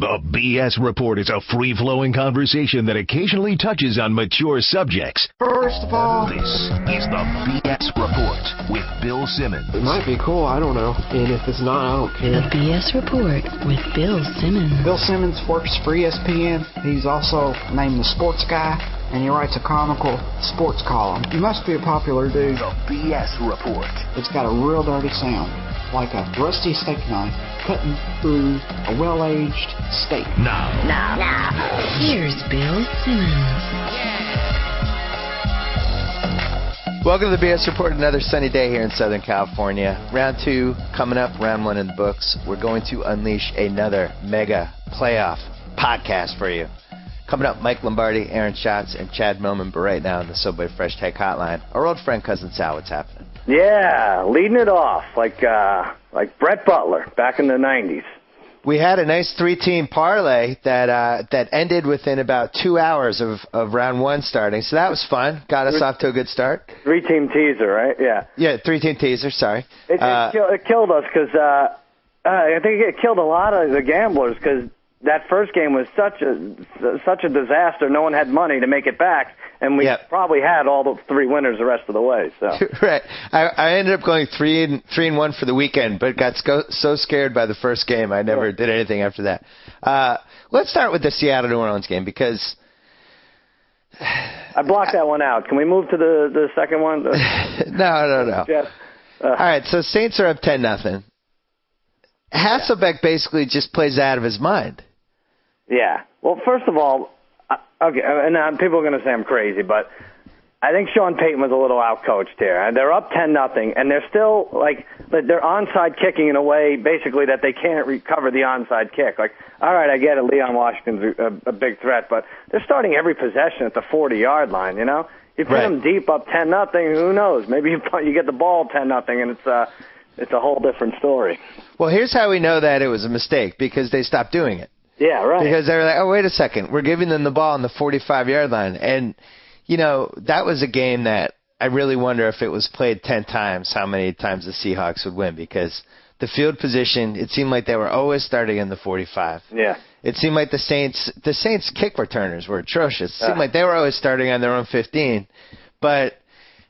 The BS Report is a free-flowing conversation that occasionally touches on mature subjects. First of all, This is the BS Report with Bill Simmons. it might be cool, I don't know. And if it's not, I don't care. The BS Report with Bill Simmons. Bill Simmons works for ESPN. He's also named the sports guy, and he writes a comical sports column. He must be a popular dude. The BS Report. It's got a real dirty sound, like a rusty steak knife cutting through a well-aged steak. Now. Here's Bill Simmons. Welcome to the BS Report. Another sunny day here in Southern California. Round 2 coming up, round 1 in the books. We're going to unleash another mega playoff podcast for you. Coming up, Mike Lombardi, Aaron Schatz, and Chad Millman. But right now on the Subway Fresh Take Hotline, our old friend Cousin Sal. What's happening? Yeah, leading it off like Brett Butler back in the 90s. We had a nice 3-team parlay that ended within about 2 hours of round 1 starting, so that was fun. Got us off to a good start. 3-team teaser, right? Yeah. Yeah, 3-team teaser. Sorry. It killed us because I think it killed a lot of the gamblers because that first game was such a disaster. No one had money to make it back, and we probably had all the 3 winners the rest of the way. So right, I ended up going 3-1 for the weekend, but got so scared by the first game I never did anything after that. Let's start with the Seattle-New Orleans game because I blocked that one out. Can we move to the second one? No. Jeff, all right, so Saints are up 10-0. Hasselbeck basically just plays out of his mind. Yeah. Well, first of all, okay, and people are going to say I'm crazy, but I think Sean Payton was a little outcoached here. And they're up 10-0, and they're still they're onside kicking in a way basically that they can't recover the onside kick. Like, all right, I get it, Leon Washington's a big threat, but they're starting every possession at the 40-yard line. You know, you put them deep up 10-0. Who knows? Maybe you get the ball 10-0, and it's a whole different story. Well, here's how we know that it was a mistake, because they stopped doing it. Yeah, right. Because they were like, oh, wait a second, we're giving them the ball on the 45-yard line. And, you know, that was a game that I really wonder if it was played 10 times, how many times the Seahawks would win. Because the field position, it seemed like they were always starting in the 45. Yeah. It seemed like the Saints kick returners were atrocious. It seemed like they were always starting on their own 15. But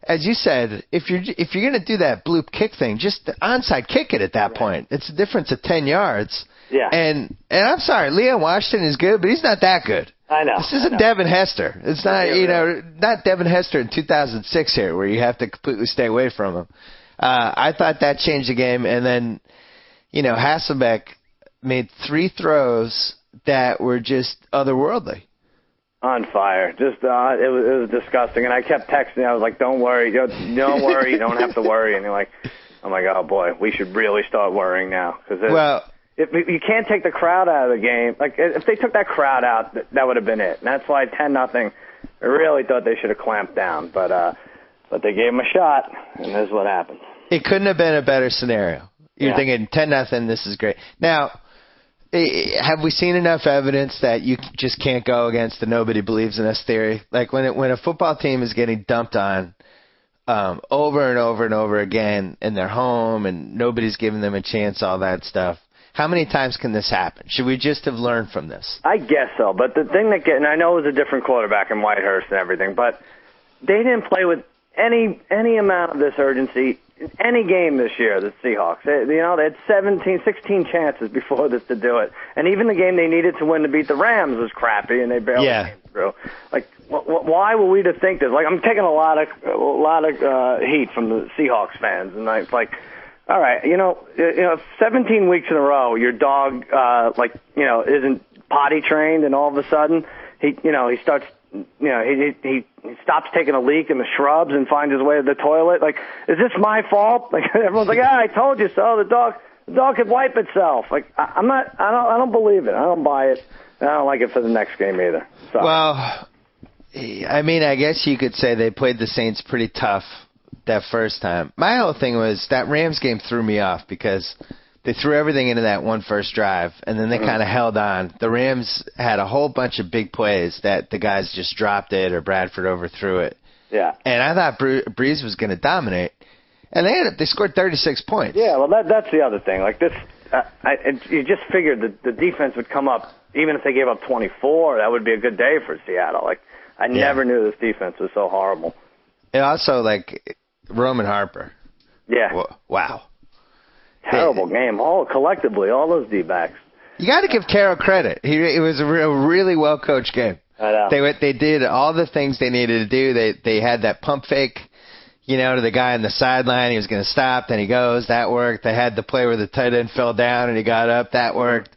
as you said, if you're going to do that bloop kick thing, just onside kick it at that point. It's a difference of 10 yards. Yeah. And I'm sorry, Leon Washington is good, but he's not that good. I know. This isn't Devin Hester. It's not, not Devin Hester in 2006 here, where you have to completely stay away from him. I thought that changed the game. And then, Hasselbeck made 3 throws that were just otherworldly. On fire. Just it was disgusting. And I kept texting. I was like, don't worry. Don't worry. You don't have to worry. And you're like, I'm like, oh, boy, we should really start worrying now. If you can't take the crowd out of the game. Like, if they took that crowd out, that would have been it. And that's why 10-0, I really thought they should have clamped down. But they gave them a shot, and this is what happened. It couldn't have been a better scenario. You're thinking 10-0, this is great. Now, have we seen enough evidence that you just can't go against the nobody believes in us theory? Like when a football team is getting dumped on over and over and over again in their home and nobody's giving them a chance, all that stuff. How many times can this happen? Should we just have learned from this? I guess so. But the thing and I know it was a different quarterback in Whitehurst and everything, but they didn't play with any amount of this urgency in any game this year, the Seahawks. They had 16 chances before this to do it. And even the game they needed to win to beat the Rams was crappy, and they barely came through. Like, why were we to think this? Like, I'm taking a lot of heat from the Seahawks fans, and it's like, all right, 17 weeks in a row, your dog, isn't potty trained, and all of a sudden, he starts, he stops taking a leak in the shrubs and finds his way to the toilet. Like, is this my fault? Like, everyone's like, I told you so. The dog could wipe itself. Like, I don't believe it. I don't buy it. And I don't like it for the next game either. So. Well, I mean, I guess you could say they played the Saints pretty tough that first time. My whole thing was that Rams game threw me off because they threw everything into that one first drive, and then they kind of held on. The Rams had a whole bunch of big plays that the guys just dropped it or Bradford overthrew it. Yeah. And I thought Breeze was going to dominate, and they scored 36 points. Yeah, well, that's the other thing. Like this, you just figured that the defense would come up, even if they gave up 24, that would be a good day for Seattle. Like, I never knew this defense was so horrible. And also, like, Roman Harper. Yeah. Wow. Terrible game. Collectively, all those D-backs. You got to give Carroll credit. It was a really well-coached game. I know. They did all the things they needed to do. They had that pump fake, to the guy on the sideline. He was going to stop, then he goes. That worked. They had the play where the tight end fell down and he got up. That worked.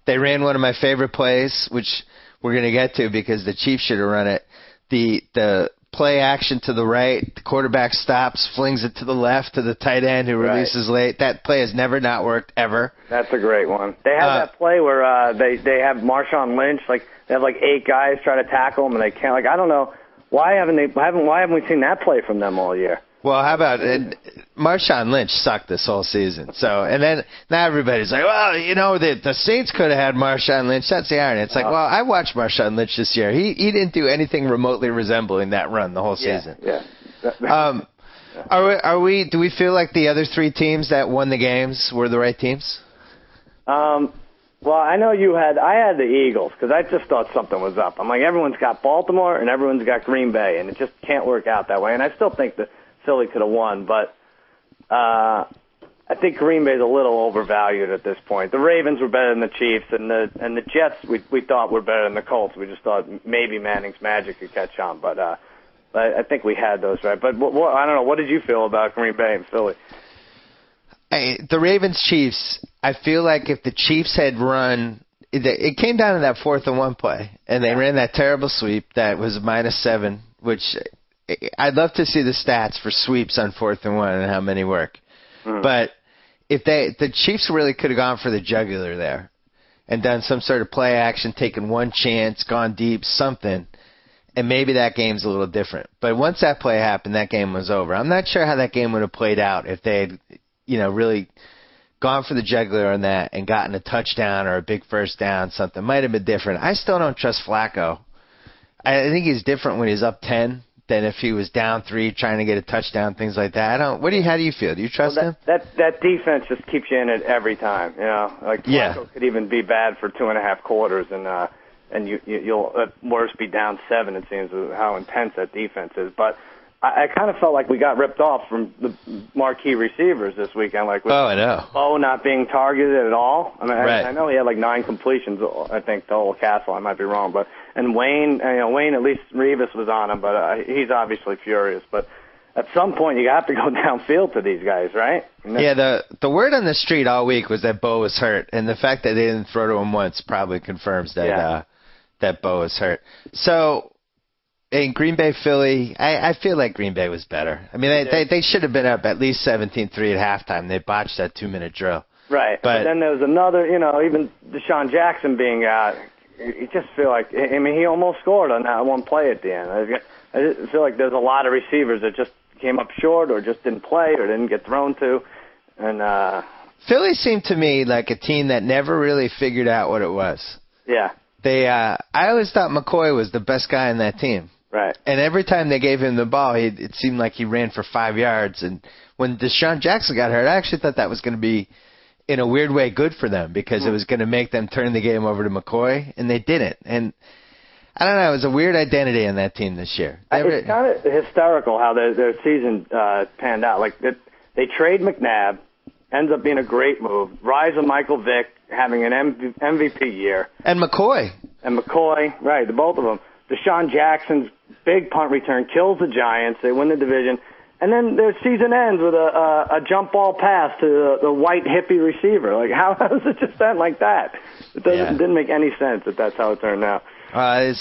They ran one of my favorite plays, which we're going to get to because the Chiefs should have run it. The play action to the right, the quarterback stops, flings it to the left to the tight end who releases late. That play has never not worked ever. That's a great one. They have that play where they have Marshawn Lynch, like they have like 8 guys try to tackle him and they can't. Like, I don't know why haven't we seen that play from them all year? Well, how about Marshawn Lynch sucked this whole season. So, and then now everybody's like, well, the Saints could have had Marshawn Lynch. That's the irony. It's like, well, I watched Marshawn Lynch this year. He didn't do anything remotely resembling that run the whole season. Yeah. Do we feel like the other 3 teams that won the games were the right teams? Well, I know I had the Eagles because I just thought something was up. I'm like, everyone's got Baltimore and everyone's got Green Bay, and it just can't work out that way. And I still think that Philly could have won, but I think Green Bay's a little overvalued at this point. The Ravens were better than the Chiefs, and the Jets we thought were better than the Colts. We just thought maybe Manning's magic could catch on, but I think we had those right. But I don't know. What did you feel about Green Bay and Philly? The Ravens-Chiefs, I feel like if the Chiefs had run, it came down to that 4th and 1 play, and they ran that terrible sweep that was -7, which I'd love to see the stats for sweeps on 4th and 1 and how many work. But if the Chiefs really could have gone for the jugular there and done some sort of play action, taken one chance, gone deep, something, and maybe that game's a little different. But once that play happened, that game was over. I'm not sure how that game would have played out if they had, really gone for the jugular on that and gotten a touchdown or a big first down, something. Might have been different. I still don't trust Flacco. I think he's different when he's up 10 than if he was down 3 trying to get a touchdown, things like that. How do you feel? Do you trust him? That defense just keeps you in it every time. Like Flacco could even be bad for 2.5 quarters, and you'll at worst be down 7. It seems how intense that defense is. But I kind of felt like we got ripped off from the marquee receivers this weekend. Like with I know. Bo not being targeted at all. I mean, right. I know he had like 9 completions. I think the whole Castle. I might be wrong, but Wayne, at least Revis was on him, but he's obviously furious. But at some point, you have to go downfield to these guys, right? Yeah. The word on the street all week was that Bo was hurt, and the fact that they didn't throw to him once probably confirms that that Bo was hurt. So. In Green Bay, Philly, I feel like Green Bay was better. I mean, they should have been up at least 17-3 at halftime. They botched that 2-minute drill. Right. But then there was another, even Deshaun Jackson being out. You just feel like, he almost scored on that one play at the end. I just feel like there's a lot of receivers that just came up short or just didn't play or didn't get thrown to. And Philly seemed to me like a team that never really figured out what it was. Yeah. I always thought McCoy was the best guy in that team. Right. And every time they gave him the ball, it seemed like he ran for 5 yards. And when Deshaun Jackson got hurt, I actually thought that was going to be, in a weird way, good for them because it was going to make them turn the game over to McCoy, and they didn't. And I don't know, it was a weird identity in that team this year. It's kind of hysterical how their season panned out. Like they trade McNabb, ends up being a great move. Rise of Michael Vick having an MVP year. And McCoy, right, the both of them. Deshaun Jackson's big punt return kills the Giants. They win the division. And then their season ends with a jump ball pass to the white hippie receiver. Like, how does it just end like that? It didn't make any sense that that's how it turned out. I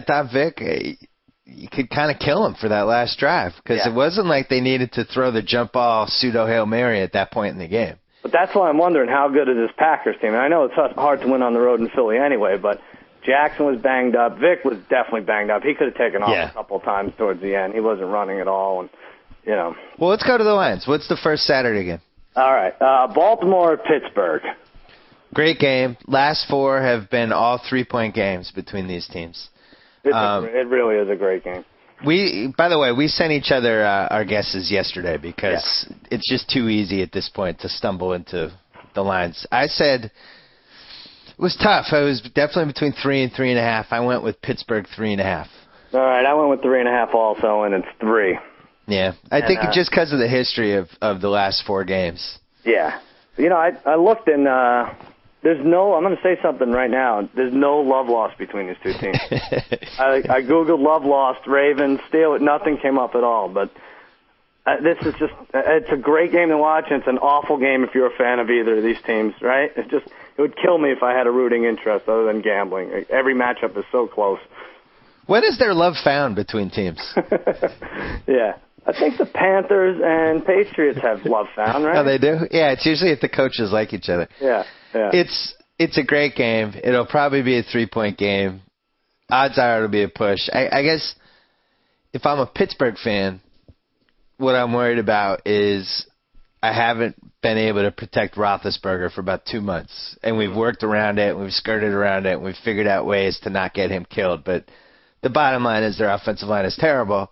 thought Vic, you could kind of kill him for that last drive because it wasn't like they needed to throw the jump ball pseudo Hail Mary at that point in the game. But that's why I'm wondering how good is this Packers team. And I know it's hard to win on the road in Philly anyway, but Jackson was banged up. Vic was definitely banged up. He could have taken off a couple of times towards the end. He wasn't running at all, and Well, let's go to the lines. What's the first Saturday game? All right, Baltimore, Pittsburgh. Great game. Last 4 have been all 3-point games between these teams. It really is a great game. By the way, we sent each other our guesses yesterday because it's just too easy at this point to stumble into the lines. I said it was tough. It was definitely between 3 and 3.5. I went with Pittsburgh 3.5. All right, I went with 3.5 also, and it's 3. Yeah, I think just because of the history of the last 4 games. Yeah. I looked and there's no, I'm going to say something right now, there's no love lost between these two teams. I Googled love lost, Ravens, Steelers, nothing came up at all, but this is just, it's a great game to watch, and it's an awful game if you're a fan of either of these teams, right? It would kill me if I had a rooting interest other than gambling. Every matchup is so close. When is there love found between teams? Yeah. I think the Panthers and Patriots have love found, right? Oh, they do? Yeah, it's usually if the coaches like each other. Yeah. It's a great game. It'll probably be a 3-point game. Odds are it'll be a push. I guess if I'm a Pittsburgh fan, what I'm worried about is I haven't been able to protect Roethlisberger for about 2 months. And we've worked around it, and we've skirted around it, and we've figured out ways to not get him killed. But the bottom line is their offensive line is terrible.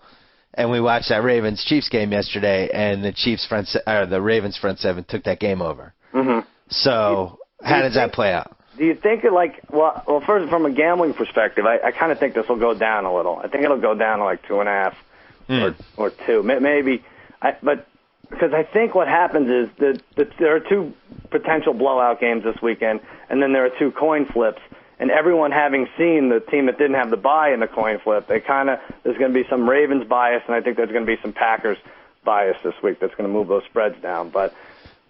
And we watched that Ravens-Chiefs game yesterday, and the Ravens front seven took that game over. Mm-hmm. So how does that play out? Do you think well, first from a gambling perspective, I kind of think this will go down a little. I think it'll go down to like 2.5 or 2, maybe. But because I think what happens is that there are 2 potential blowout games this weekend, and then there are 2 coin flips. And everyone having seen the team that didn't have the bye in the coin flip, there's going to be some Ravens bias, and I think there's going to be some Packers bias this week that's going to move those spreads down. But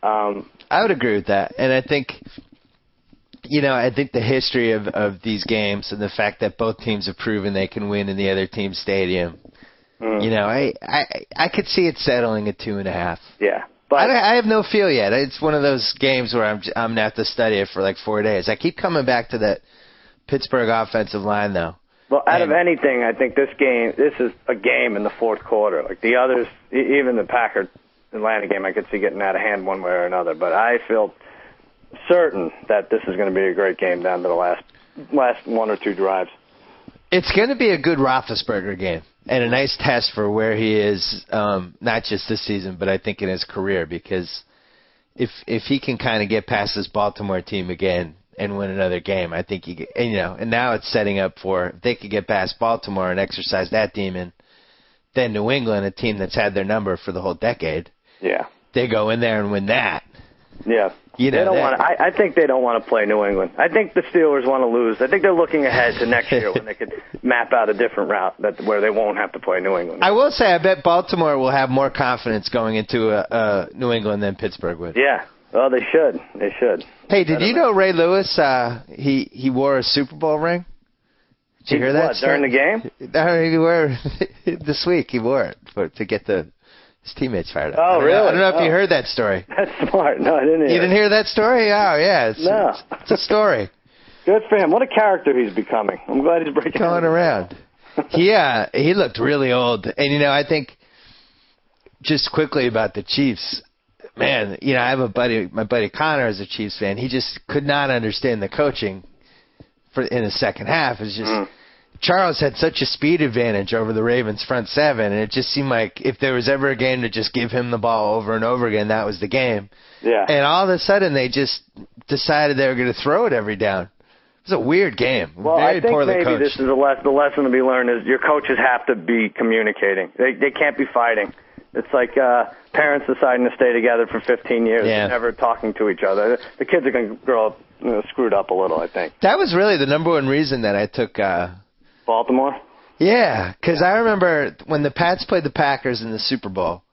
I would agree with that, and I think the history of these games and the fact that both teams have proven they can win in the other team's stadium, I could see it settling at 2.5. Yeah. But I have no feel yet. It's one of those games where I'm going to have to study it for like 4 days. I keep coming back to that Pittsburgh offensive line, though. Well, out of anything, I think this is a game in the fourth quarter. Like the others, even the Packers-Atlanta game, I could see getting out of hand one way or another. But I feel certain that this is going to be a great game down to the last 1 or 2 drives. It's going to be a good Roethlisberger game and a nice test for where he is, not just this season, but I think in his career. Because if he can kind of get past this Baltimore team again and win another game, I think and now it's setting up for if they could get past Baltimore and exercise that demon, then New England, a team that's had their number for the whole decade, they go in there and win that. Yeah. I think they don't want to play New England. I think the Steelers want to lose. I think they're looking ahead to next year when they could map out a different route where they won't have to play New England. I will say I bet Baltimore will have more confidence going into New England than Pittsburgh would. Yeah. Well, they should. They should. Hey, did you know Ray Lewis, he wore a Super Bowl ring? Did you hear that? During the game? He wore this week. He wore it to get his teammates fired up. Oh, really? I don't know if you heard that story. That's smart. No, I didn't hear it. You didn't hear that story? Oh, yeah. It's a story. Good for him. What a character he's becoming. I'm glad he's breaking going around. He looked really old. And, I think just quickly about the Chiefs, man, I have my buddy Connor is a Chiefs fan. He just could not understand the coaching in the second half. It's just Charles had such a speed advantage over the Ravens front seven, and it just seemed like if there was ever a game to just give him the ball over and over again, that was the game. Yeah. And all of a sudden, they just decided they were going to throw it every down. It was a weird game. Well, Very I think poorly maybe coached. this is the lesson to be learned is your coaches have to be communicating. They can't be fighting. It's like parents deciding to stay together for 15 years and never talking to each other. The kids are going to grow up screwed up a little, I think. That was really the number one reason that I took Baltimore? Yeah, because I remember when the Pats played the Packers in the Super Bowl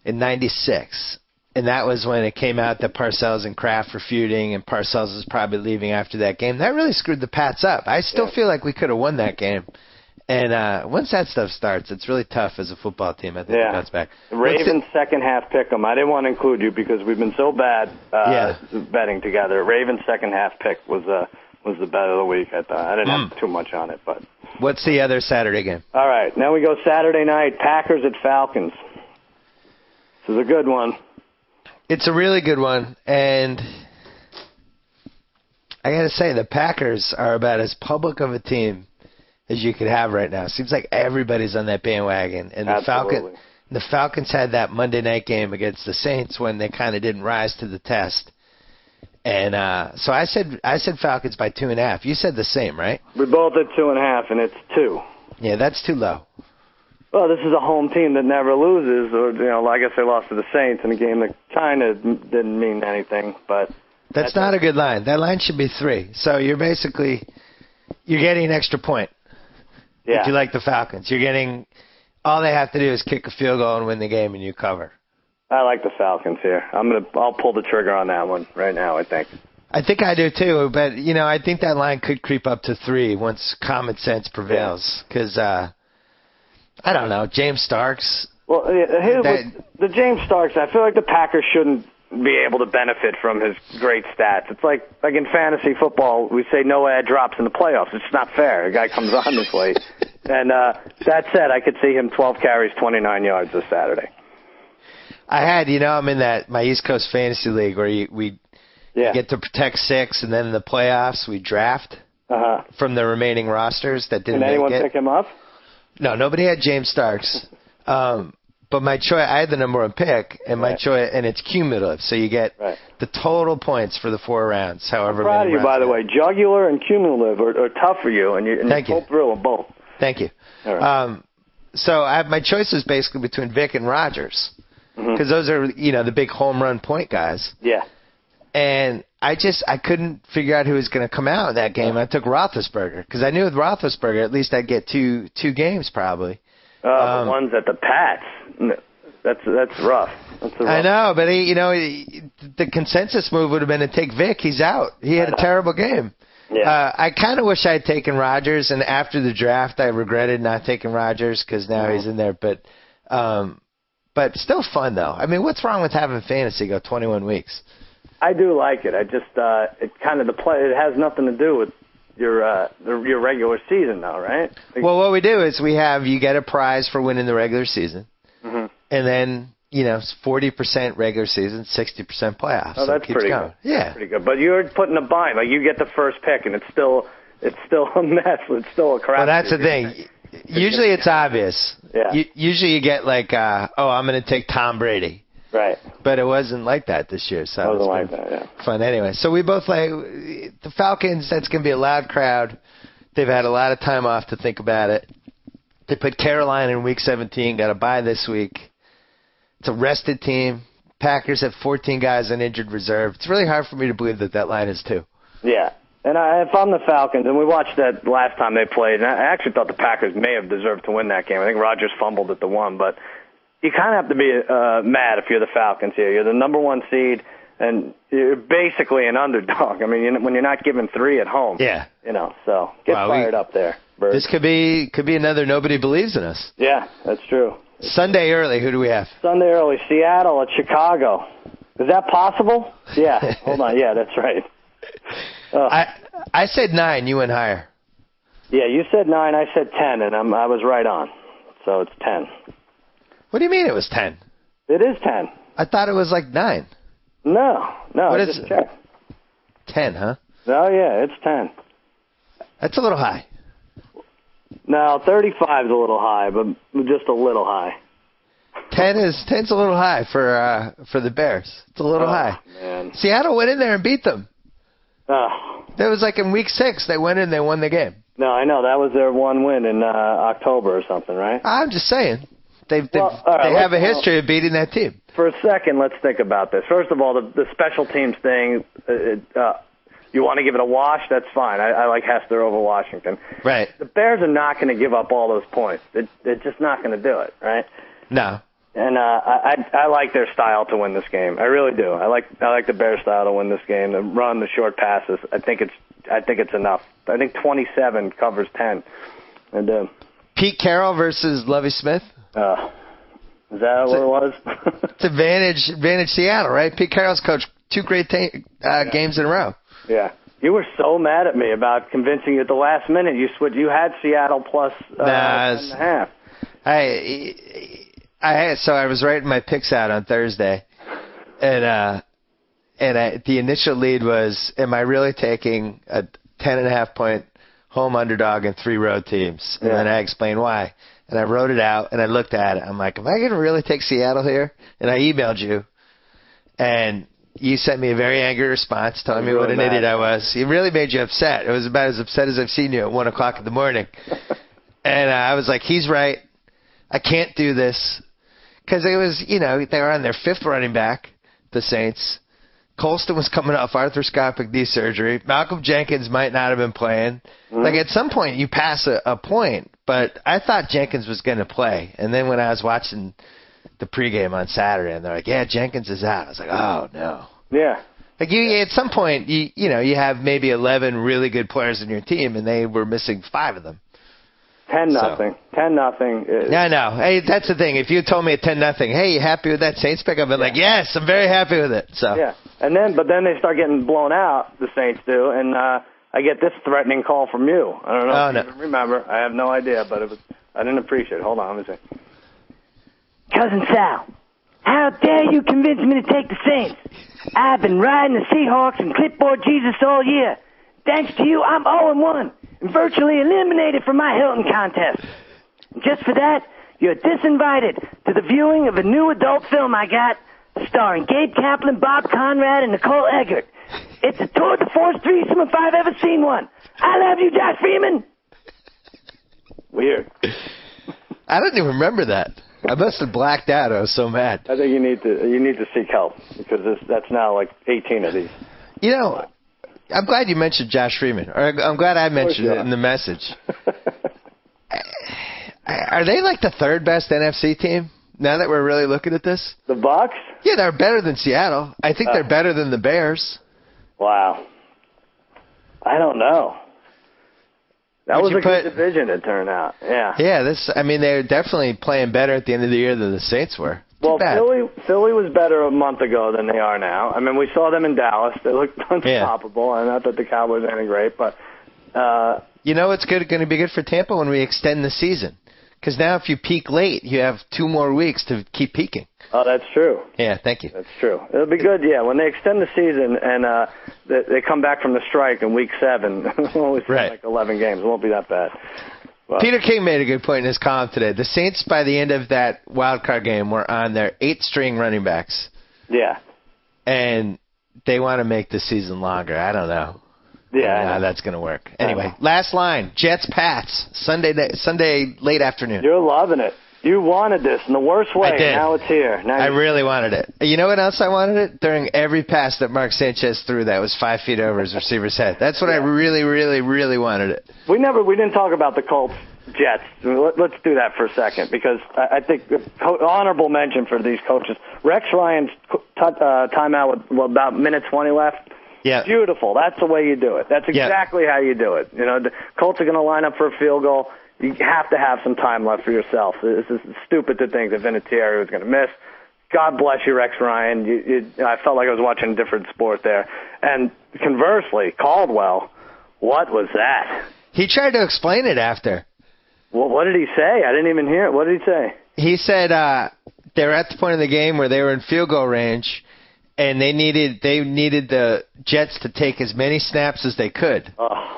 in '96, and that was when it came out that Parcells and Kraft were feuding, and Parcells was probably leaving after that game. That really screwed the Pats up. I still feel like we could have won that game. And once that stuff starts, it's really tough as a football team. I think it bounce back. Ravens second half pick 'em. I didn't want to include you because we've been so bad betting together. Ravens second half pick was the bet of the week. I thought I didn't have too much on it, but what's the other Saturday game? All right, now we go Saturday night. Packers at Falcons. This is a good one. It's a really good one, and I got to say the Packers are about as public of a team as you could have right now. Seems like everybody's on that bandwagon, and the Falcons had that Monday night game against the Saints when they kind of didn't rise to the test. And so I said Falcons by 2.5. You said the same, right? We both did 2.5, and it's 2. Yeah, that's too low. Well, this is a home team that never loses, or I guess they lost to the Saints in a game that kind of didn't mean anything. But that's not a good line. That line should be 3. So you're getting an extra point. Yeah. If you like the Falcons, you're getting all they have to do is kick a field goal and win the game, and you cover. I like the Falcons here. I'll pull the trigger on that one right now, I think. I think I do too, but I think that line could creep up to 3 once common sense prevails. Because I don't know, James Starks. Well, the James Starks, I feel like the Packers shouldn't be able to benefit from his great stats. It's like in fantasy football, we say no ad drops in the playoffs. It's not fair. A guy comes on this late. And that said, I could see him 12 carries, 29 yards this Saturday. I had, I'm in my East Coast Fantasy League where we get to protect 6, and then in the playoffs we draft from the remaining rosters that didn't make it. Can anyone pick him up? No, nobody had James Starks. But my choice, I had the number 1 pick, and my choice, and it's cumulative, so you get the total points for the 4 rounds. However, I'm proud of you, by the way. Jugular and cumulative are tough for you, and you pulled through them both. Thank you. All right. So my choice was basically between Vic and Rodgers, because those are the big home run point guys. Yeah. And I couldn't figure out who was going to come out in that game. I took Roethlisberger because I knew with Roethlisberger at least I'd get two games probably. The ones at the Pats. That's rough. I know, but the consensus move would have been to take Vic. He's out. He had a terrible game. Yeah. I kind of wish I had taken Rodgers, and after the draft, I regretted not taking Rodgers because now he's in there. But still fun though. I mean, what's wrong with having fantasy go 21 weeks? I do like it. I just it kind of it has nothing to do with your regular season though, right? Well, what we do is you get a prize for winning the regular season, and then 40% regular season, 60% playoffs. Oh, so that's pretty good. Yeah, that's pretty good. But you're put in a bind. Like you get the first pick, and it's still a mess. It's still a crap. Well, that's the thing. Usually it's obvious. Yeah. Usually you get like, I'm going to take Tom Brady. Right. But it wasn't like that this year, so it wasn't like that, yeah. Fun anyway. So we both like the Falcons. That's going to be a loud crowd. They've had a lot of time off to think about it. They put Carolina in Week 17. Got a bye this week. It's a rested team. Packers have 14 guys on injured reserve. It's really hard for me to believe that line is 2. Yeah. And if I'm the Falcons, and we watched that last time they played, and I actually thought the Packers may have deserved to win that game. I think Rodgers fumbled at the 1, but you kind of have to be mad if you're the Falcons here. You're the number 1 seed, and you're basically an underdog. I mean, when you're not given 3 at home. Yeah. So get fired up there, Bird. This could be another nobody believes in us. Yeah, that's true. Sunday early, who do we have? Sunday early, Seattle at Chicago. Is that possible? Yeah. Hold on. Yeah, that's right. I said 9. You went higher. Yeah, you said 9. I said 10, and I was right on. So it's 10. What do you mean it was 10? It is 10. I thought it was like 9. No. What I is just it? checked. 10, huh? Oh, yeah, it's 10. That's a little high. No, 35 is a little high, but just a little high. 10's a little high for the Bears. It's a little high. Man. Seattle went in there and beat them. Oh. That was like in Week 6. They went in, they won the game. No, I know. That was their one win in October or something, right? I'm just saying. They have a history of beating that team. For a second, let's think about this. First of all, the special teams thing, you want to give it a wash, that's fine. I like Hester over Washington. Right. The Bears are not going to give up all those points. They're just not going to do it, right? No. And I like their style to win this game. I really do. I like the Bears style to win this game. The run, the short passes. I think it's enough. I think 27 covers 10. I do. Pete Carroll versus Lovie Smith. Is that what it was? It's advantage Seattle, right? Pete Carroll's coached 2 great games in a row. Yeah. You were so mad at me about convincing you at the last minute. You had Seattle plus 10.5. So I was writing my picks out on Thursday, and the initial lead was, am I really taking a 10.5 point home underdog and 3 road teams? And then I explained why. And I wrote it out, and I looked at it. I'm like, am I going to really take Seattle here? And I emailed you, and you sent me a very angry response telling me what an idiot I was. It really made you upset. It was about as upset as I've seen you at 1 o'clock in the morning. And I was like, he's right. I can't do this. Because it was, they were on their 5th running back, the Saints. Colston was coming off arthroscopic knee surgery. Malcolm Jenkins might not have been playing. Like, at some point, you pass a point. But I thought Jenkins was going to play. And then when I was watching the pregame on Saturday, and they're like, yeah, Jenkins is out. I was like, oh, no. Yeah. Like, at some point, you have maybe 11 really good players in your team, and they were missing 5 of them. 10-0. 10-0. Yeah, I know. Hey, that's the thing. If you told me at 10-0, hey, you happy with that Saints pick? I've been like, yes, I'm very happy with it. So. Yeah. But then they start getting blown out, the Saints do, and I get this threatening call from you. I don't know if you even remember. I have no idea, but I didn't appreciate it. Hold on, let me see. Cousin Sal, how dare you convince me to take the Saints? I've been riding the Seahawks and clipboard Jesus all year. Thanks to you, I'm 0-1 and virtually eliminated from my Hilton contest. And just for that, you're disinvited to the viewing of a new adult film I got starring Gabe Kaplan, Bob Conrad, and Nicole Eggert. It's a tour de force threesome if I've ever seen one. I love you, Josh Freeman. Weird. I don't even remember that. I must have blacked out. I was so mad. I think you need to seek help because that's now like 18 of these. I'm glad you mentioned Josh Freeman. Or I'm glad I mentioned it in the message. Are they like the 3rd best NFC team now that we're really looking at this? The Bucks? Yeah, they're better than Seattle. I think they're better than the Bears. Wow. I don't know. That was a good division, it turned out. Yeah. Yeah, they're definitely playing better at the end of the year than the Saints were. Well, Philly was better a month ago than they are now. I mean, we saw them in Dallas. They looked unstoppable. Yeah. Not that the Cowboys are any great, but... it's going to be good for Tampa when we extend the season. Because now if you peak late, you have 2 more weeks to keep peaking. Oh, that's true. Yeah, thank you. That's true. It'll be good, yeah. When they extend the season and they come back from the strike in Week 7, we'll only play like 11 games. It won't be that bad. Well, Peter King made a good point in his column today. The Saints, by the end of that wild card game, were on their 8th-string running backs. Yeah. And they want to make the season longer. I don't know. Yeah, how that's going to work. Anyway, last line. Jets-Pats, Sunday late afternoon. You're loving it. You wanted this in the worst way. I did. Now it's here. I really wanted it. You know what else I wanted it? During every pass that Mark Sanchez threw that was 5 feet over his receiver's head. That's what I really, really, really wanted it. We didn't talk about the Colts Jets. Let's do that for a second because I think honorable mention for these coaches. Rex Ryan's timeout with about minute 20 left. Yeah. Beautiful. That's the way you do it. That's exactly how you do it. The Colts are going to line up for a field goal. You have to have some time left for yourself. It's stupid to think that Vinatieri was going to miss. God bless you, Rex Ryan. I felt like I was watching a different sport there. And conversely, Caldwell, what was that? He tried to explain it after. Well, what did he say? I didn't even hear it. What did he say? He said they were at the point of the game where they were in field goal range, and they needed the Jets to take as many snaps as they could. Oh.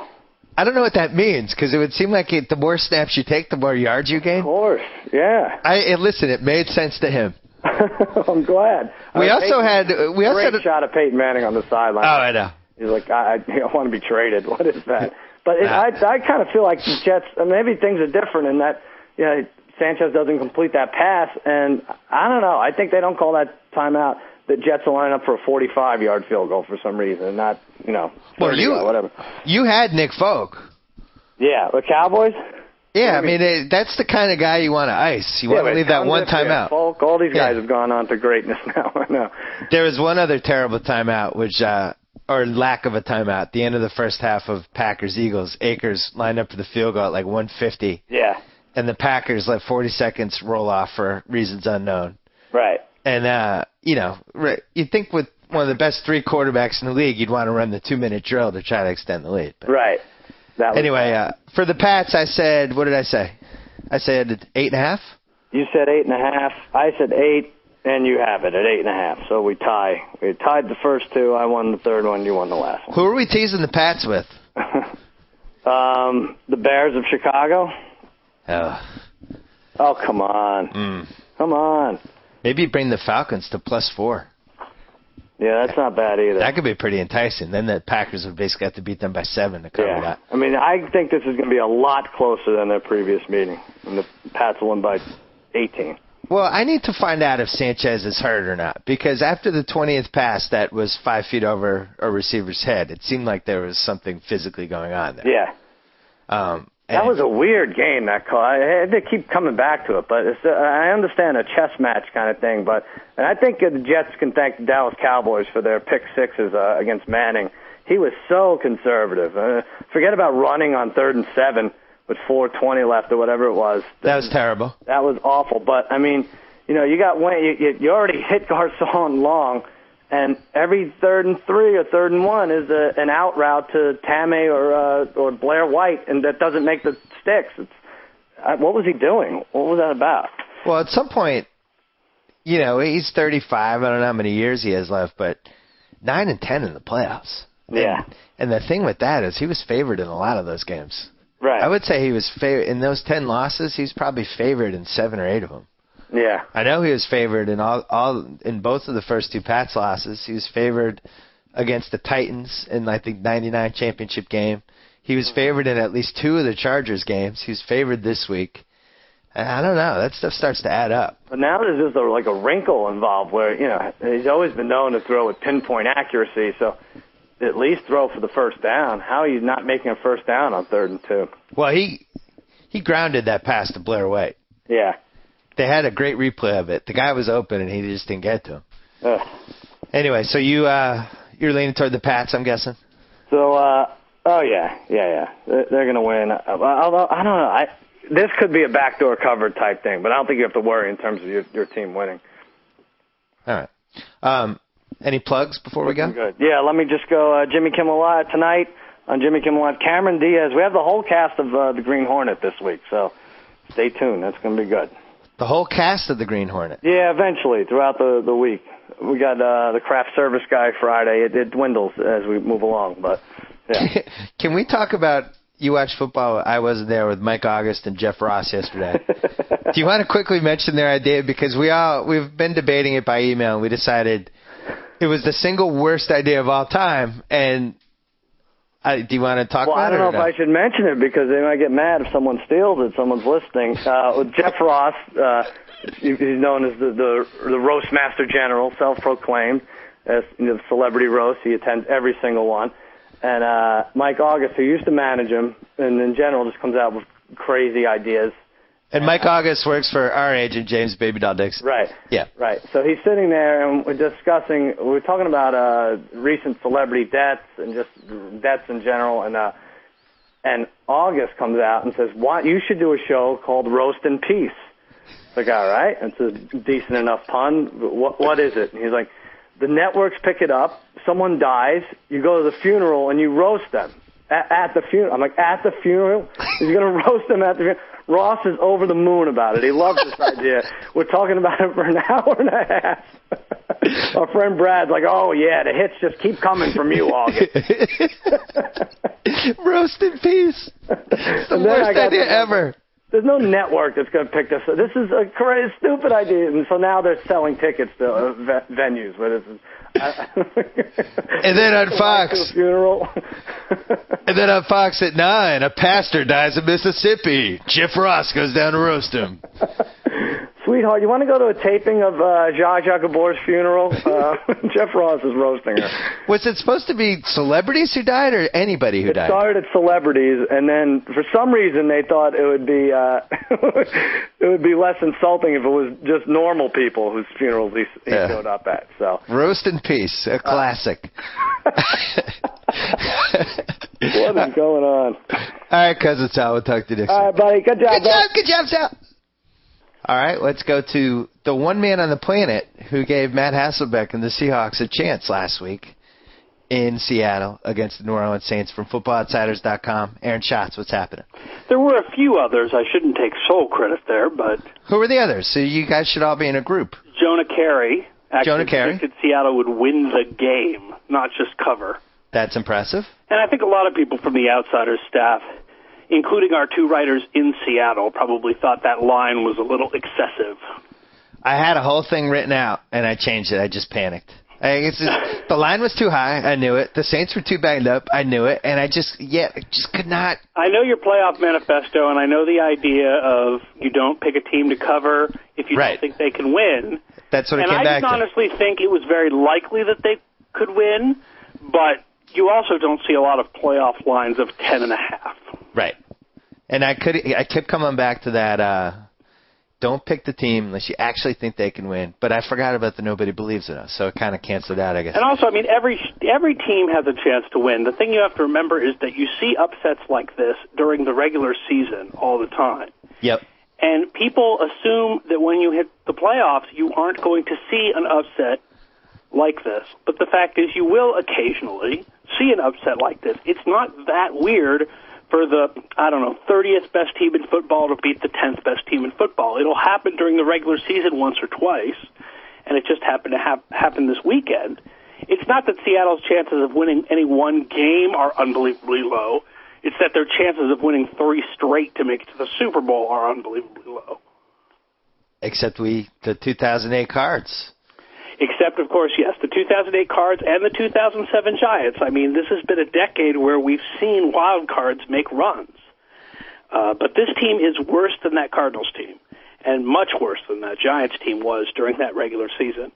I don't know what that means because it would seem like the more snaps you take, the more yards you gain. Of course, yeah. Listen, it made sense to him. I'm glad. We also had a shot of Peyton Manning on the sideline. Oh, I know. He's like, I want to be traded. What is that? But I kind of feel like the Jets. Maybe things are different in that. Sanchez doesn't complete that pass, and I don't know. I think they don't call that timeout. The Jets will line up for a 45-yard field goal for some reason, not 30 or whatever. You had Nick Folk. Yeah, the Cowboys. Yeah, I mean that's the kind of guy you want to ice. You want to leave that one timeout. Folk, all these guys have gone on to greatness now. I know. There was one other terrible timeout, or lack of a timeout. The end of the first half of Packers-Eagles. Akers lined up for the field goal at like 150. Yeah. And the Packers let 40 seconds roll off for reasons unknown. Right. And, you'd think with one of the best 3 quarterbacks in the league, you'd want to run the 2-minute drill to try to extend the lead. But right. Anyway, for the Pats, I said, what did I say? I said 8.5? You said 8.5. I said 8, and you have it at 8.5. So we tie. We tied the first 2. I won the third one. You won the last one. Who are we teasing the Pats with? The Bears of Chicago. Oh, come on. Come on. Maybe bring the Falcons to +4. Yeah, that's not bad either. That could be pretty enticing. Then the Packers would basically have to beat them by 7 to cover that. I mean, I think this is going to be a lot closer than their previous meeting, and the Pats will win by 18. Well, I need to find out if Sanchez is hurt or not, because after the 20th pass that was 5 feet over a receiver's head, it seemed like there was something physically going on there. Yeah. That was a weird game, that call. I had to keep coming back to it, but I understand a chess match kind of thing. And I think the Jets can thank the Dallas Cowboys for their pick sixes against Manning. He was so conservative. Forget about running on 3rd and 7 with 4:20 left or whatever it was. That was terrible. That was awful. But, I mean, you already hit Garcon long, and every 3rd and 3 or 3rd and 1 is an out route to Tammy or Blair White, and that doesn't make the sticks. What was he doing? What was that about? Well, at some point, he's 35. I don't know how many years he has left, but 9 and 10 in the playoffs. Yeah. And the thing with that is he was favored in a lot of those games. Right. I would say he was favored in those 10 losses. He's probably favored in 7 or 8 of them. Yeah. I know he was favored in in both of the first 2 Pats losses. He was favored against the Titans in, I think, 99 championship game. He was favored in at least 2 of the Chargers games. He was favored this week. I don't know. That stuff starts to add up. But now there's just a wrinkle involved where, he's always been known to throw with pinpoint accuracy, so at least throw for the first down. How are you not making a first down on 3rd and 2? Well, he grounded that pass to Blair White. Yeah. They had a great replay of it. The guy was open, and he just didn't get to him. Anyway, so you're leaning toward the Pats, I'm guessing? So, yeah. They're going to win. Although, I don't know. This could be a backdoor cover type thing, but I don't think you have to worry in terms of your team winning. All right. Any plugs before we go? Good. Yeah, let me just go. Jimmy Kimmel Live tonight on Jimmy Kimmel Live. Cameron Diaz. We have the whole cast of the Green Hornet this week, so stay tuned. That's going to be good. The whole cast of the Green Hornet? Yeah, eventually, throughout the week. We got the craft service guy Friday. It dwindles as we move along, but yeah. Can we talk about you watch football? I wasn't there with Mike August and Jeff Ross yesterday. Do you want to quickly mention their idea? Because we've been debating it by email, and we decided it was the single worst idea of all time, and do you want to talk about it? Well, I don't know if I should mention it because they might get mad if someone steals it, someone's listening. Jeff Ross, he's known as the roast master general, self-proclaimed as celebrity roast. He attends every single one. And Mike August, who used to manage him, and in general just comes out with crazy ideas. And Mike August works for our agent, James Baby Doll Dixon. Right. Yeah. Right. So he's sitting there, and we're talking about recent celebrity deaths and just deaths in general. And August comes out and says, you should do a show called Roast in Peace. It's like, all right. It's a decent enough pun. What is it? And he's like, the networks pick it up. Someone dies. You go to the funeral, and you roast them. At the funeral. I'm like, at the funeral? He's going to roast them at the funeral. Ross is over the moon about it. He loves this idea. We're talking about it for an hour and a half. Our friend Brad's like, oh, yeah, the hits just keep coming from you, August. Roast in peace. It's the worst idea ever. There's no network that's going to pick this up. This is a crazy, stupid idea. And so now they're selling tickets to venues where this is. And then on Fox. Funeral. And then on Fox at 9, a pastor dies in Mississippi. Jeff Ross goes down to roast him. Sweetheart, you want to go to a taping of Zsa Zsa Gabor's funeral? Jeff Ross is roasting her. Was it supposed to be celebrities who died or anybody who died? It started at celebrities, and then for some reason they thought it would be it would be less insulting if it was just normal people whose funerals he showed up at. So Roast in Peace, a classic. What is going on? All right, Cousin Sal, we'll talk to you next week. All right, buddy. Good job. Good job, Sal. All right, let's go to the one man on the planet who gave Matt Hasselbeck and the Seahawks a chance last week in Seattle against the New Orleans Saints from FootballOutsiders.com. Aaron Schatz, what's happening? There were a few others. I shouldn't take sole credit there, but... Who were the others? So you guys should all be in a group. Jonah Carey actually predicted Seattle would win the game, not just cover. That's impressive. And I think a lot of people from the Outsiders staff, including our two writers in Seattle, probably thought that line was a little excessive. I had a whole thing written out, and I changed it. I just panicked. It's just, the line was too high. I knew it. The Saints were too banged up. I knew it. And I just could not. I know your playoff manifesto, and I know the idea of you don't pick a team to cover if you don't think they can win. That's what it came back to. And I just honestly think it was very likely that they could win, but you also don't see a lot of playoff lines of 10.5. Right. And I kept coming back to that. Don't pick the team unless you actually think they can win. But I forgot about the nobody believes in us, so it kind of canceled out, I guess. And also, I mean, every team has a chance to win. The thing you have to remember is that you see upsets like this during the regular season all the time. Yep. And people assume that when you hit the playoffs, you aren't going to see an upset like this. But the fact is, you will occasionally see an upset like this. It's not that weird for the, 30th best team in football to beat the 10th best team in football. It'll happen during the regular season once or twice, and it just happened to happen this weekend. It's not that Seattle's chances of winning any one game are unbelievably low. It's that their chances of winning 3 straight to make it to the Super Bowl are unbelievably low. Except the 2008 Cards. Except, of course, yes, the 2008 Cards and the 2007 Giants. I mean, this has been a decade where we've seen wild cards make runs. But this team is worse than that Cardinals team, and much worse than that Giants team was during that regular season.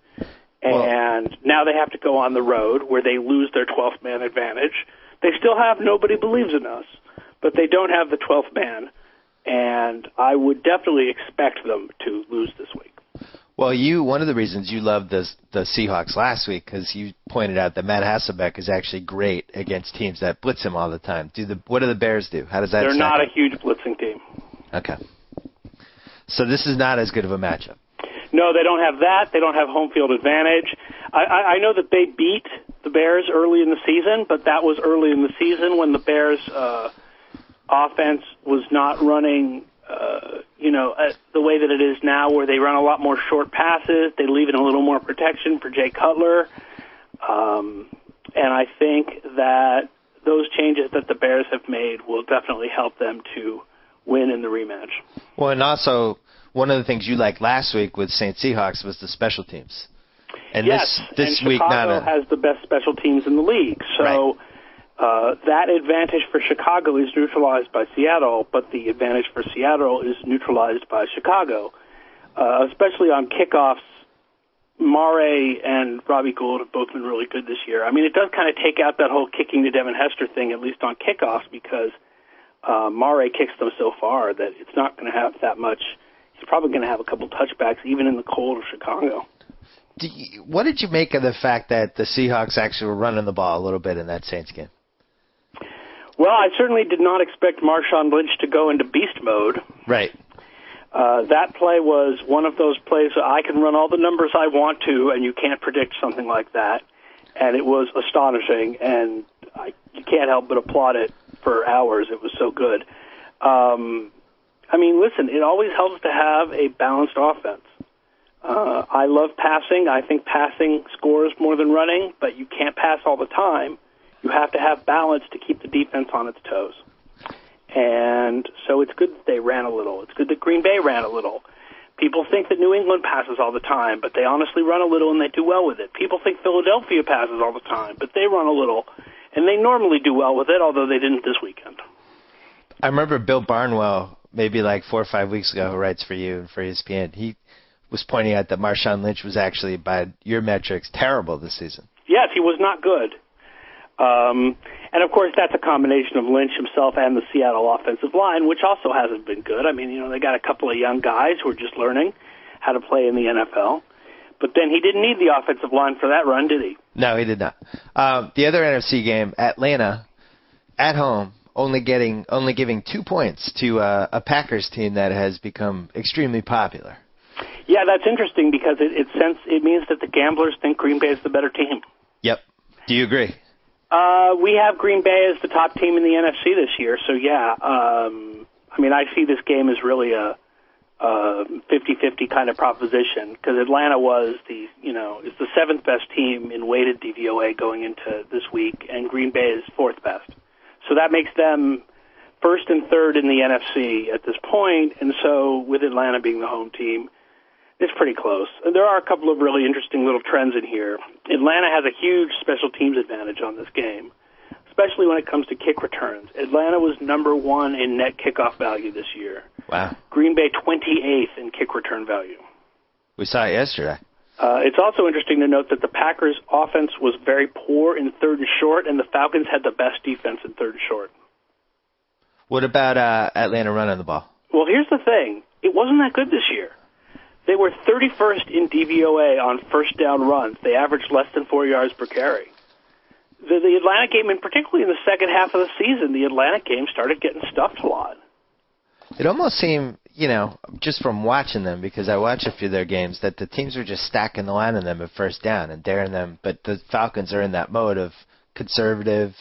And now they have to go on the road where they lose their 12th man advantage. They still have nobody believes in us, but they don't have the 12th man, and I would definitely expect them to lose this week. Well, one of the reasons you loved the Seahawks last week, because you pointed out that Matt Hasselbeck is actually great against teams that blitz him all the time. What do the Bears do? How does that? They're not a huge blitzing team. Okay. So this is not as good of a matchup. No, they don't have that. They don't have home field advantage. I know that they beat the Bears early in the season, but that was early in the season when the Bears' offense was not running the way that it is now, where they run a lot more short passes. They leave in a little more protection for Jay Cutler. And I think that those changes that the Bears have made will definitely help them to win in the rematch. Well, and also, one of the things you liked last week with St. Seahawks was the special teams. And yes, this and week Chicago has the best special teams in the league. So. Right. That advantage for Chicago is neutralized by Seattle, but the advantage for Seattle is neutralized by Chicago, especially on kickoffs. Mare and Robbie Gould have both been really good this year. I mean, it does kind of take out that whole kicking to Devin Hester thing, at least on kickoffs, because Mare kicks them so far that it's not going to have that much. He's probably going to have a couple touchbacks, even in the cold of Chicago. What did you make of the fact that the Seahawks actually were running the ball a little bit in that Saints game? Well, I certainly did not expect Marshawn Lynch to go into beast mode. Right. That play was one of those plays that I can run all the numbers I want to, and you can't predict something like that. And it was astonishing, and you can't help but applaud it for hours. It was so good. I mean, listen, it always helps to have a balanced offense. I love passing. I think passing scores more than running, but you can't pass all the time. You have to have balance to keep the defense on its toes. And so it's good that they ran a little. It's good that Green Bay ran a little. People think that New England passes all the time, but they honestly run a little and they do well with it. People think Philadelphia passes all the time, but they run a little, and they normally do well with it, although they didn't this weekend. I remember Bill Barnwell, maybe like 4 or 5 weeks ago, who writes for you and for ESPN. He was pointing out that Marshawn Lynch was actually, by your metrics, terrible this season. Yes, he was not good. And, of course, that's a combination of Lynch himself and the Seattle offensive line, which also hasn't been good. I mean, they got a couple of young guys who are just learning how to play in the NFL. But then he didn't need the offensive line for that run, did he? No, he did not. The other NFC game, Atlanta, at home, only giving 2 points to a Packers team that has become extremely popular. Yeah, that's interesting because it means that the gamblers think Green Bay is the better team. Yep. Do you agree? We have Green Bay as the top team in the NFC this year, so yeah. I mean, I see this game as really a 50-50 kind of proposition because Atlanta is the 7th best team in weighted DVOA going into this week, and Green Bay is 4th best. So that makes them 1st and 3rd in the NFC at this point, and so with Atlanta being the home team, It's pretty close. And there are a couple of really interesting little trends in here. Atlanta has a huge special teams advantage on this game, especially when it comes to kick returns. Atlanta was number 1 in net kickoff value this year. Wow. Green Bay 28th in kick return value. We saw it yesterday. It's also interesting to note that the Packers' offense was very poor in third and short, and the Falcons had the best defense in third and short. What about Atlanta running the ball? Well, here's the thing. It wasn't that good this year. They were 31st in DVOA on first down runs. They averaged less than 4 yards per carry. The Atlanta game, and particularly in the second half of the season, the Atlanta game started getting stuffed a lot. It almost seemed, just from watching them, because I watch a few of their games, that the teams were just stacking the line on them at first down and daring them. But the Falcons are in that mode of conservative,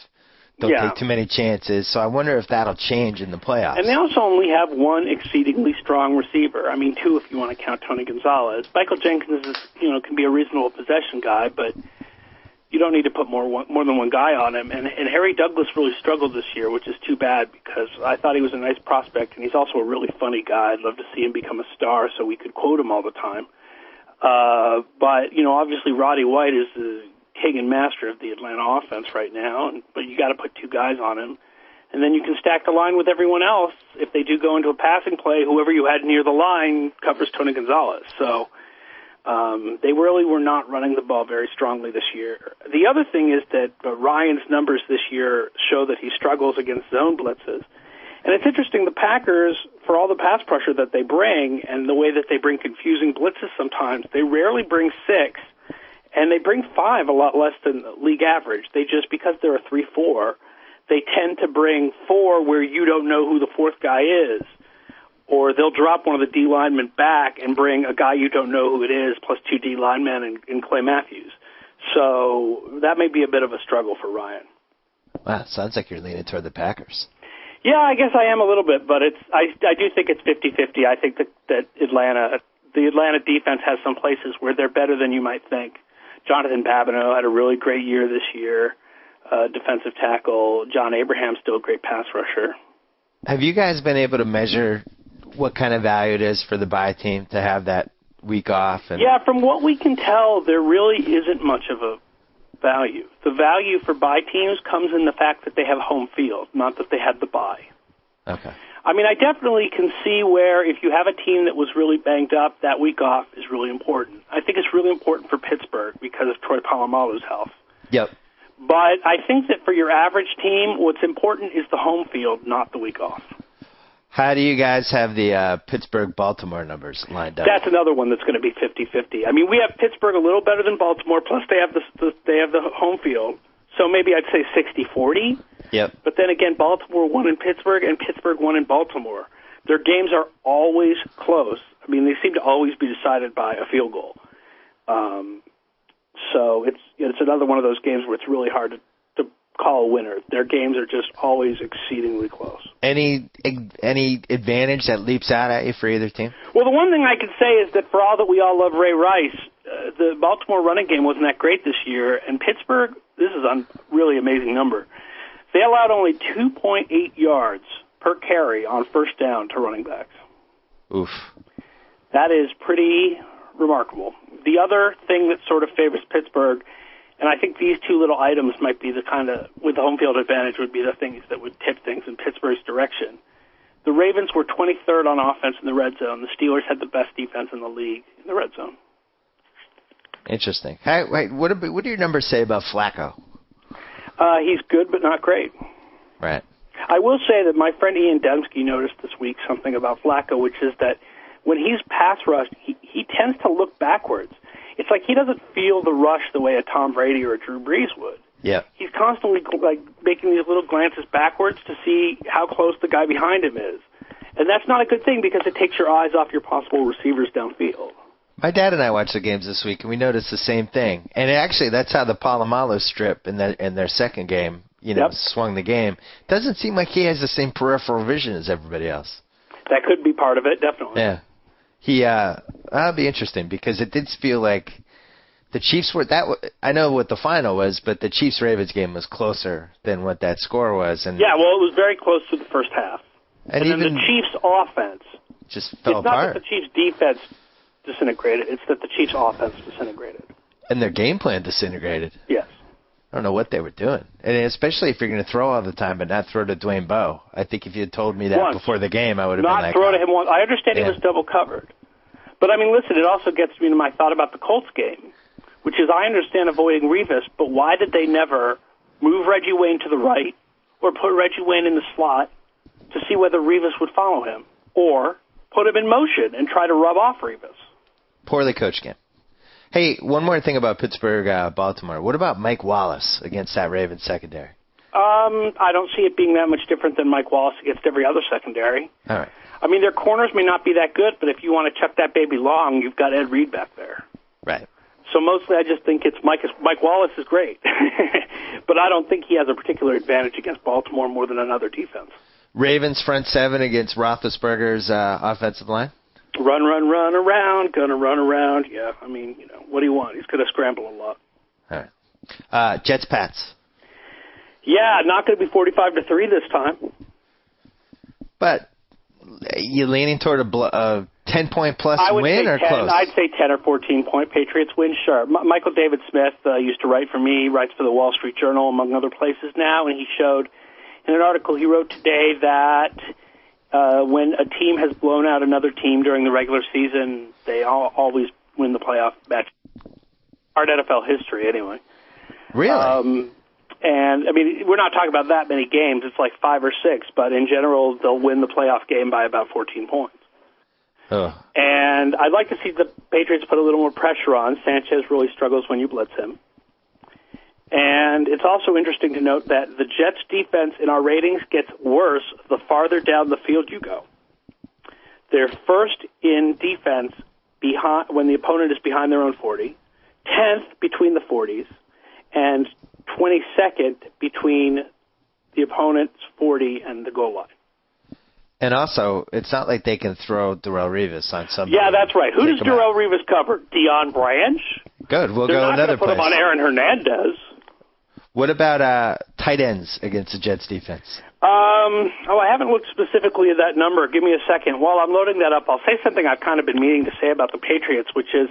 don't take too many chances. So I wonder if that'll change in the playoffs. And they also only have one exceedingly strong receiver. I mean, 2 if you want to count Tony Gonzalez. Michael Jenkins is, can be a reasonable possession guy, but you don't need to put more than one guy on him. And Harry Douglas really struggled this year, which is too bad because I thought he was a nice prospect, and he's also a really funny guy. I'd love to see him become a star so we could quote him all the time. But, obviously Roddy White is the king and master of the Atlanta offense right now, but you got to put 2 guys on him. And then you can stack the line with everyone else. If they do go into a passing play, whoever you had near the line covers Tony Gonzalez. So they really were not running the ball very strongly this year. The other thing is that Ryan's numbers this year show that he struggles against zone blitzes. And it's interesting, the Packers, for all the pass pressure that they bring and the way that they bring confusing blitzes sometimes, they rarely bring 6, and they bring 5 a lot less than league average. They just, because they're a 3-4, they tend to bring 4 where you don't know who the 4th guy is. Or they'll drop one of the D linemen back and bring a guy you don't know who it is, plus 2 D linemen and Clay Matthews. So that may be a bit of a struggle for Ryan. Wow, sounds like you're leaning toward the Packers. Yeah, I guess I am a little bit, but I do think it's 50-50. I think that the Atlanta defense has some places where they're better than you might think. Jonathan Babineau had a really great year this year. Defensive tackle. John Abraham's still a great pass rusher. Have you guys been able to measure what kind of value it is for the bye team to have that week off? Yeah, from what we can tell, there really isn't much of a value. The value for bye teams comes in the fact that they have home field, not that they had the bye. Okay. I mean, I definitely can see where if you have a team that was really banged up, that week off is really important. I think it's really important for Pittsburgh because of Troy Polamalu's health. Yep. But I think that for your average team, what's important is the home field, not the week off. How do you guys have the Pittsburgh-Baltimore numbers lined up? That's another one that's going to be 50-50. I mean, we have Pittsburgh a little better than Baltimore, plus they have the home field. So maybe I'd say 60-40. Yep. But then again, Baltimore won in Pittsburgh, and Pittsburgh won in Baltimore. Their games are always close. I mean, they seem to always be decided by a field goal. So it's another one of those games where it's really hard to call a winner. Their games are just always exceedingly close. Any advantage that leaps out at you for either team? Well, the one thing I can say is that for all that we all love Ray Rice, the Baltimore running game wasn't that great this year, and Pittsburgh, this is a really amazing number, they allowed only 2.8 yards per carry on first down to running backs. Oof. That is pretty remarkable. The other thing that sort of favors Pittsburgh, and I think these 2 little items might be the kind of, with the home field advantage, would be the things that would tip things in Pittsburgh's direction. The Ravens were 23rd on offense in the red zone. The Steelers had the best defense in the league in the red zone. Interesting. Hey, wait, what do your numbers say about Flacco? He's good, but not great. Right. I will say that my friend Ian Dembski noticed this week something about Flacco, which is that when he's pass rushed, he tends to look backwards. It's like he doesn't feel the rush the way a Tom Brady or a Drew Brees would. Yeah. He's constantly making these little glances backwards to see how close the guy behind him is. And that's not a good thing because it takes your eyes off your possible receivers downfield. My dad and I watched the games this week, and we noticed the same thing. And actually, that's how the Polamalu strip in their second game, swung the game. Doesn't seem like he has the same peripheral vision as everybody else. That could be part of it, definitely. Yeah. That'll be interesting because it did feel like the Chiefs were I know what the final was, but the Chiefs-Ravens game was closer than what that score was. And yeah, well, it was very close to the first half. And even then the Chiefs' offense just fell apart. It's not that the Chiefs' defense disintegrated. It's that the Chiefs' offense disintegrated. And their game plan disintegrated. Yes. I don't know what they were doing. And especially if you're going to throw all the time but not throw to Dwayne Bowe. I think if you had told me that Once. before the game, I would have been Not like, throw to him once. I understand he was double covered. But, I mean, listen, it also gets me to my thought about the Colts game, which is I understand avoiding Revis, but why did they never move Reggie Wayne to the right or put Reggie Wayne in the slot to see whether Revis would follow him, or put him in motion and try to rub off Revis? Poorly coached game. Hey, one more thing about Pittsburgh, Baltimore. What about Mike Wallace against that Ravens secondary? I don't see it being that much different than Mike Wallace against every other secondary. All right. I mean, their corners may not be that good, but if you want to chuck that baby long, you've got Ed Reed back there. Right. So mostly I just think it's Mike Wallace is great. But I don't think he has a particular advantage against Baltimore more than another defense. Ravens front seven against Roethlisberger's offensive line? Run around, gonna run around. Yeah, I mean, what do you want? He's going to scramble a lot. All right. Jets, Pats. Yeah, not going to be 45-3 this time. But you leaning toward a 10-point plus win or 10, close? I'd say 10 or 14-point Patriots win, sure. Michael David Smith used to write for me, writes for the Wall Street Journal, among other places now, and he showed in an article he wrote today that when a team has blown out another team during the regular season, they always win the playoff match. Hard NFL history, anyway. Really? And, I mean, we're not talking about that many games. It's like 5 or 6, but in general, they'll win the playoff game by about 14 points. Oh. And I'd like to see the Patriots put a little more pressure on. Sanchez really struggles when you blitz him. And it's also interesting to note that the Jets' defense in our ratings gets worse the farther down the field you go. They're first in defense when the opponent is behind their own 40, 10th between the 40s, and 22nd between the opponent's 40 and the goal line. And also, it's not like they can throw Darrelle Revis on somebody. Yeah, that's right. Who does Darrelle Revis cover? Deion Branch? Good. We'll They're go not another put place. him on Aaron Hernandez. What about tight ends against the Jets defense? I haven't looked specifically at that number. Give me a second. While I'm loading that up, I'll say something I've kind of been meaning to say about the Patriots, which is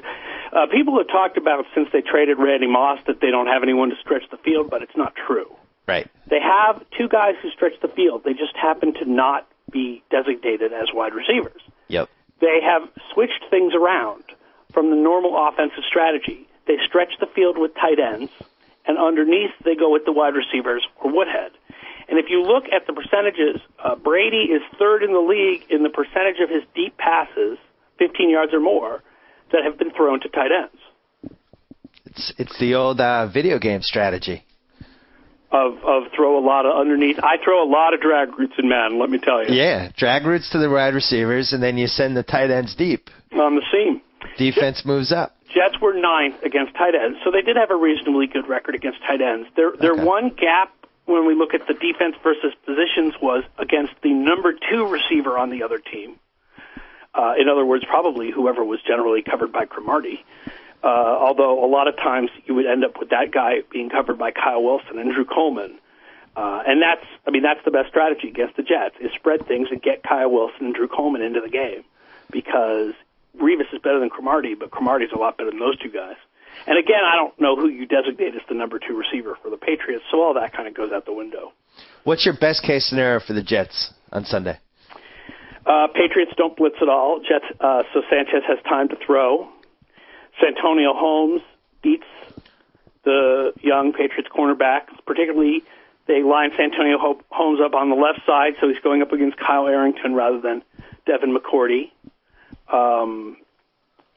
people have talked about since they traded Randy Moss that they don't have anyone to stretch the field, but it's not true. Right. They have two guys who stretch the field. They just happen to not be designated as wide receivers. Yep. They have switched things around from the normal offensive strategy. They stretch the field with tight ends, and underneath they go with the wide receivers or Woodhead. And if you look at the percentages, Brady is third in the league in the percentage of his deep passes, 15 yards or more, that have been thrown to tight ends. It's the old video game strategy. Of throw a lot of underneath. I throw a lot of drag routes in Madden, let me tell you. Yeah, drag routes to the wide receivers, and then you send the tight ends deep. On the seam. Defense moves up. Jets were 9th against tight ends, so they did have a reasonably good record against tight ends. Their one gap when we look at the defense versus positions was against the number 2 receiver on the other team. In other words, probably whoever was generally covered by Cromartie. Although a lot of times you would end up with that guy being covered by Kyle Wilson and Drew Coleman. And that's the best strategy against the Jets, is spread things and get Kyle Wilson and Drew Coleman into the game, because Revis is better than Cromartie, but Cromartie's a lot better than those two guys. And again, I don't know who you designate as the number 2 receiver for the Patriots, so all that kind of goes out the window. What's your best case scenario for the Jets on Sunday? Patriots don't blitz at all. Jets, so Sanchez has time to throw. Santonio Holmes beats the young Patriots cornerback. Particularly, they line Santonio Holmes up on the left side, so he's going up against Kyle Arrington rather than Devin McCourty.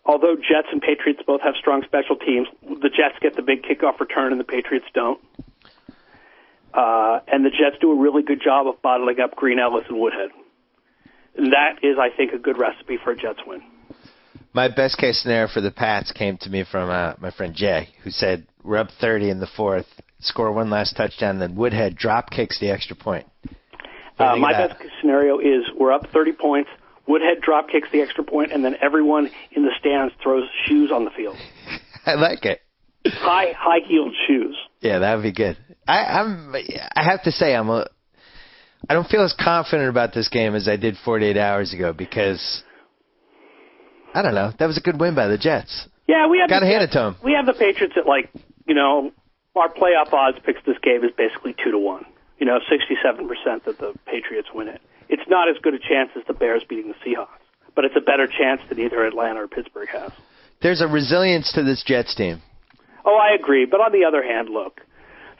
Although Jets and Patriots both have strong special teams, the Jets get the big kickoff return and the Patriots don't. And the Jets do a really good job of bottling up Green, Ellis, and Woodhead. And that is, I think, a good recipe for a Jets win. My best case scenario for the Pats came to me from my friend Jay, who said, we're up 30 in the fourth, score one last touchdown, then Woodhead drop kicks the extra point. My best case scenario is we're up 30 points, Woodhead drop kicks the extra point, and then everyone in the stands throws shoes on the field. I like it. High-heeled shoes. Yeah, that would be good. I have to say, I don't feel as confident about this game as I did 48 hours ago, because I don't know. That was a good win by the Jets. Yeah, we have got to hand it to them. We have the Patriots at our playoff odds picks this game is basically 2-1. 67% that the Patriots win it. It's not as good a chance as the Bears beating the Seahawks, but it's a better chance than either Atlanta or Pittsburgh has. There's a resilience to this Jets team. Oh, I agree. But on the other hand, look,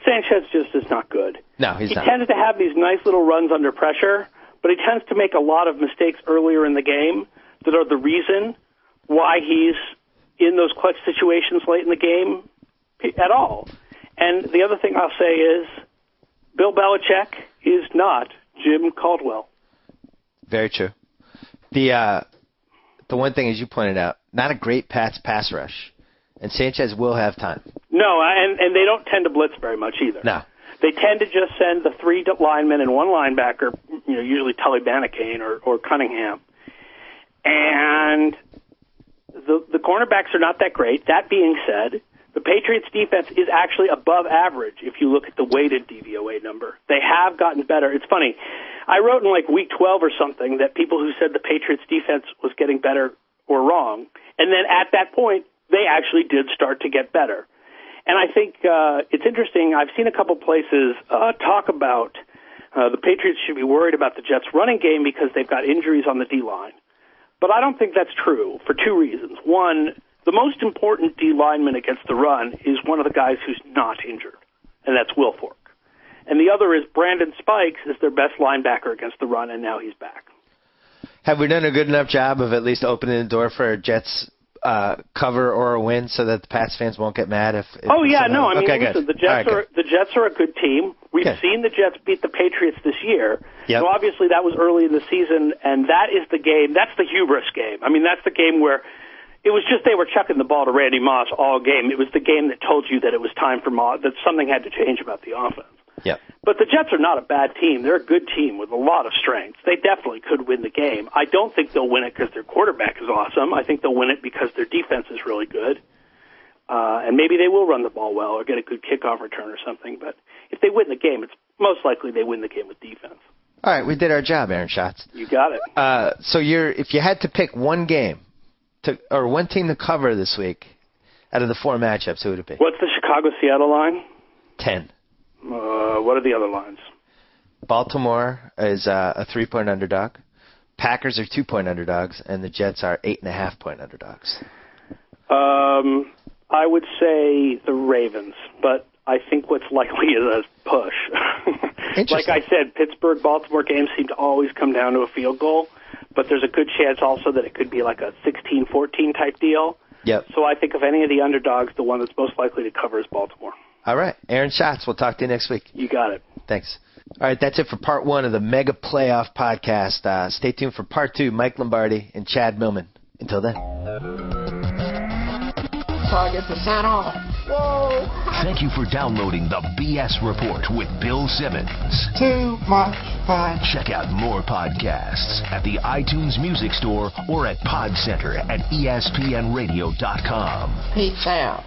Sanchez just is not good. No, he's not. He tends to have these nice little runs under pressure, but he tends to make a lot of mistakes earlier in the game that are the reason why he's in those clutch situations late in the game at all. And the other thing I'll say is Bill Belichick is not Jim Caldwell. Very true. The one thing, as you pointed out, not a great Pats pass rush, and Sanchez will have time. No, and they don't tend to blitz very much either. No. They tend to just send the 3 linemen and 1 linebacker, usually Tully Banacane or Cunningham. And the cornerbacks are not that great. That being said, the Patriots' defense is actually above average if you look at the weighted DVOA number. They have gotten better. It's funny. I wrote in week 12 or something that people who said the Patriots' defense was getting better were wrong. And then at that point, they actually did start to get better. And I think it's interesting. I've seen a couple places talk about the Patriots should be worried about the Jets' running game because they've got injuries on the D-line. But I don't think that's true for 2 reasons. One, the most important D lineman against the run is one of the guys who's not injured, and that's Wilfork. And the other is Brandon Spikes is their best linebacker against the run, and now he's back. Have we done a good enough job of at least opening the door for a Jets cover or a win so that the Pats fans won't get mad if oh yeah, no, I mean, okay, listen, the Jets are a good team. We've seen the Jets beat the Patriots this year. Yep. So obviously that was early in the season, and that is the game. That's the hubris game. I mean, that's the game where it was just they were chucking the ball to Randy Moss all game. It was the game that told you that it was time for Moss, that something had to change about the offense. Yep. But the Jets are not a bad team. They're a good team with a lot of strengths. They definitely could win the game. I don't think they'll win it because their quarterback is awesome. I think they'll win it because their defense is really good. And maybe they will run the ball well or get a good kickoff return or something. But if they win the game, it's most likely they win the game with defense. All right, we did our job, Aaron Schatz. You got it. So if you had to pick one game or one team to cover this week out of the 4 matchups, who would it be? What's the Chicago-Seattle line? 10. What are the other lines? Baltimore is a 3-point underdog. Packers are 2-point underdogs, and the Jets are 8.5-point underdogs. I would say the Ravens, but I think what's likely is a push. Like I said, Pittsburgh-Baltimore games seem to always come down to a field goal, but there's a good chance also that it could be like a 16-14 type deal. Yep. So I think of any of the underdogs, the one that's most likely to cover is Baltimore. All right. Aaron Schatz, we'll talk to you next week. You got it. Thanks. All right, that's it for part 1 of the Mega Playoff Podcast. Stay tuned for part 2, Mike Lombardi and Chad Millman. Until then. So I get to sign off. Whoa. Thank you for downloading the BS Report with Bill Simmons. Too much fun. Check out more podcasts at the iTunes Music Store or at PodCenter at ESPNRadio.com. Peace out.